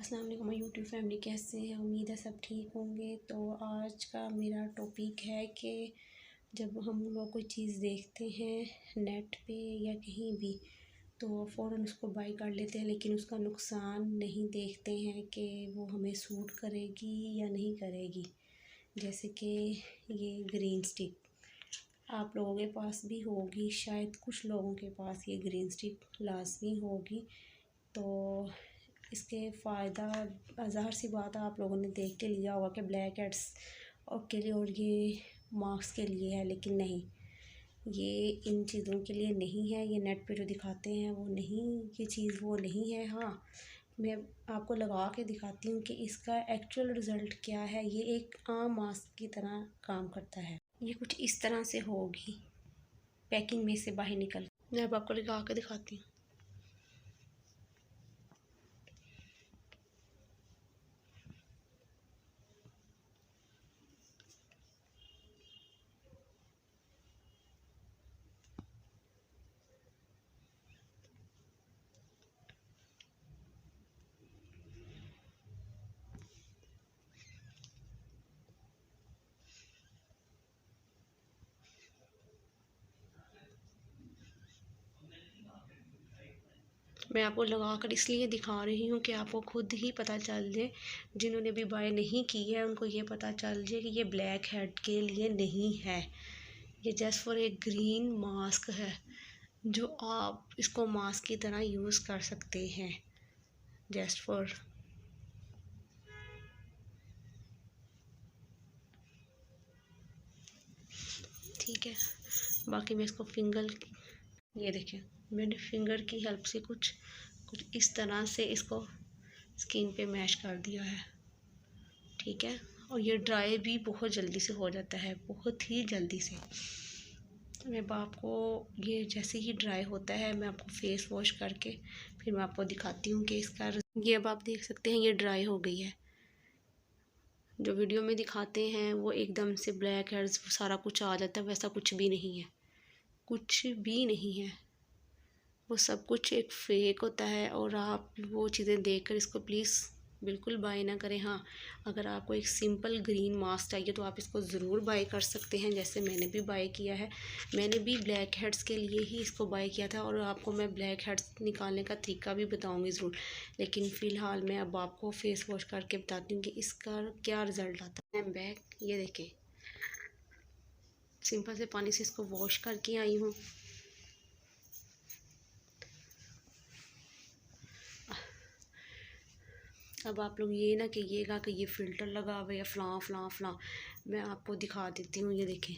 अस्सलाम वालेकुम my YouTube family, कैसे हैं? उम्मीद है सब ठीक होंगे। तो आज का मेरा टॉपिक है कि जब हम लोग कोई चीज़ देखते हैं नेट पे या कहीं भी तो फ़ौरन उसको बाय कर लेते हैं, लेकिन उसका नुकसान नहीं देखते हैं कि वो हमें सूट करेगी या नहीं करेगी। जैसे कि ये ग्रीन स्टिक आप लोगों के पास भी होगी, शायद कुछ लोगों के पास ये ग्रीन स्टिक लाजमी होगी। तो इसके फ़ायदा ज़ाहिर सी बात है, आप लोगों ने देख के लिया होगा कि ब्लैक हेड्स और के लिए और ये मार्क्स के लिए है, लेकिन नहीं, ये इन चीज़ों के लिए नहीं है। ये नेट पे जो दिखाते हैं वो नहीं, ये चीज़ वो नहीं है। हाँ, मैं आपको लगा के दिखाती हूँ कि इसका एक्चुअल रिज़ल्ट क्या है। ये एक आम मास्क की तरह काम करता है। ये कुछ इस तरह से होगी पैकिंग में से बाहर निकल। मैं अब आपको लगा के दिखाती हूँ। मैं आपको लगा कर इसलिए दिखा रही हूँ कि आपको खुद ही पता चल जाए, जिन्होंने भी बाय नहीं की है उनको ये पता चल जाए कि ये ब्लैक हेड के लिए नहीं है। ये जस्ट फॉर एक ग्रीन मास्क है जो आप इसको मास्क की तरह यूज़ कर सकते हैं, जस्ट फॉर। ठीक है, बाकी मैं इसको ये देखें, मैंने फिंगर की हेल्प से कुछ इस तरह से इसको स्किन पे मैश कर दिया है। ठीक है, और ये ड्राई भी बहुत जल्दी से हो जाता है, बहुत ही जल्दी से। मैं आपको ये जैसे ही ड्राई होता है मैं आपको फेस वॉश करके फिर मैं आपको दिखाती हूँ कि इसका ये अब आप देख सकते हैं ये ड्राई हो गई है। जो वीडियो में दिखाते हैं वो एकदम से ब्लैक हेड्स सारा कुछ आ जाता है, वैसा कुछ भी नहीं है, कुछ भी नहीं है। वो सब कुछ एक फेक होता है और आप वो चीज़ें देखकर इसको प्लीज़ बिल्कुल बाय ना करें। हाँ, अगर आपको एक सिंपल ग्रीन मास्क चाहिए तो आप इसको ज़रूर बाय कर सकते हैं, जैसे मैंने भी बाय किया है। मैंने भी ब्लैक हेड्स के लिए ही इसको बाय किया था और आपको मैं ब्लैक हेड्स निकालने का तरीका भी बताऊँगी ज़रूर, लेकिन फ़िलहाल मैं अब आपको फेस वॉश करके बताती हूँ कि इसका क्या रिज़ल्ट आता है। मैं बैक ये देखें, सिंपल से पानी से इसको वॉश करके आई हूँ। अब आप लोग ये ना कहिएगा कि ये फ़िल्टर लगा हुआ या फ़लाँ फ़लाँ फ़लाँ, मैं आपको दिखा देती हूँ। ये देखें,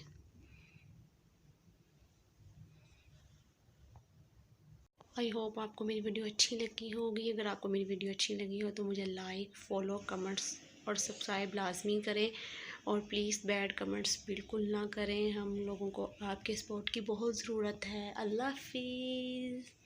आई होप आपको मेरी वीडियो अच्छी लगी होगी। अगर आपको मेरी वीडियो अच्छी लगी हो तो मुझे लाइक, फॉलो, कमेंट्स और सब्सक्राइब लाजमी करें, और प्लीज़ बैड कमेंट्स बिल्कुल ना करें। हम लोगों को आपके सपोर्ट की बहुत ज़रूरत है। अल्लाह हाफिज़।